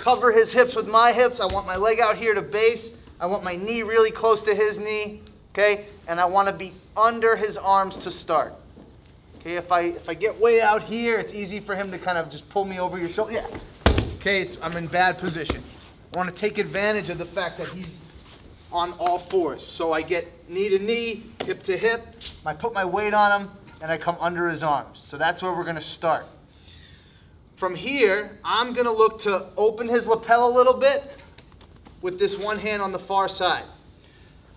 cover his hips with my hips. I want my leg out here to base. I want my knee really close to his knee, okay? And I want to be under his arms to start. Okay, if I get way out here, it's easy for him to kind of just pull me over your shoulder. Yeah. Okay, I'm in bad position. I want to take advantage of the fact that he's on all fours. So I get knee to knee, hip to hip. I put my weight on him, and I come under his arms. So that's where we're going to start. From here, I'm going to look to open his lapel a little bit with this one hand on the far side.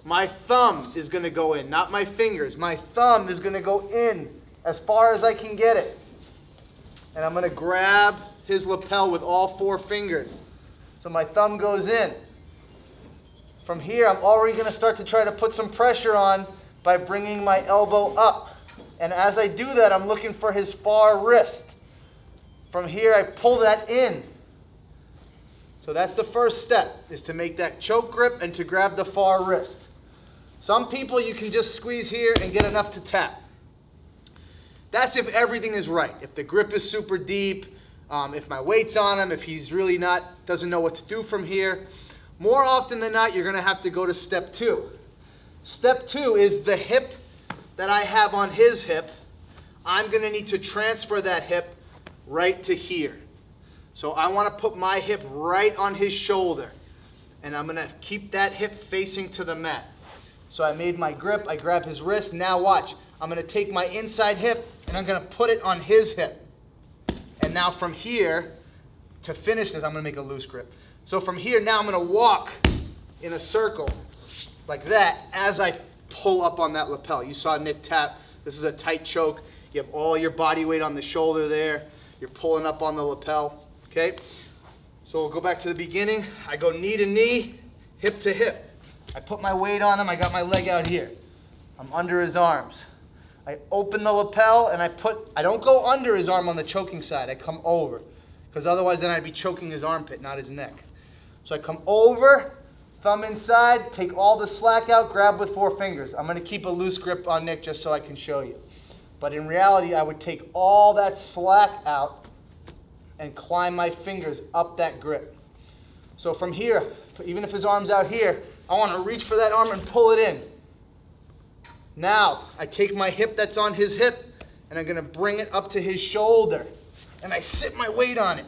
My thumb is going to go in, not my fingers. My thumb is going to go in as far as I can get it. And I'm going to grab his lapel with all 4 fingers. So my thumb goes in. From here, I'm already going to start to try to put some pressure on by bringing my elbow up. And as I do that, I'm looking for his far wrist. From here, I pull that in. So that's the first step, is to make that choke grip and to grab the far wrist. Some people, you can just squeeze here and get enough to tap. That's if everything is right. If the grip is super deep, if my weight's on him, if he's really doesn't know what to do from here. More often than not, you're going to have to go to step 2. Step 2 is the hip that I have on his hip. I'm going to need to transfer that hip right to here. So I want to put my hip right on his shoulder. And I'm going to keep that hip facing to the mat. So I made my grip. I grab his wrist. Now watch. I'm going to take my inside hip and I'm going to put it on his hip. And now from here, to finish this, I'm going to make a loose grip. So from here, now I'm going to walk in a circle like that as I pull up on that lapel. You saw Nick tap. This is a tight choke. You have all your body weight on the shoulder there. You're pulling up on the lapel, okay? So we'll go back to the beginning. I go knee to knee, hip to hip. I put my weight on him. I got my leg out here. I'm under his arms. I open the lapel and I don't go under his arm on the choking side. I come over, because otherwise then I'd be choking his armpit, not his neck. So I come over, thumb inside, take all the slack out, grab with 4 fingers. I'm going to keep a loose grip on Nick just so I can show you. But in reality, I would take all that slack out and climb my fingers up that grip. So from here, even if his arm's out here, I want to reach for that arm and pull it in. Now, I take my hip that's on his hip, and I'm going to bring it up to his shoulder. And I sit my weight on it.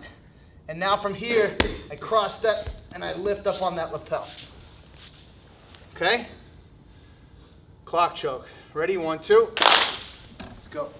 And now from here, I cross step and I lift up on that lapel. Okay? Clock choke. Ready? 1, 2. Let's go.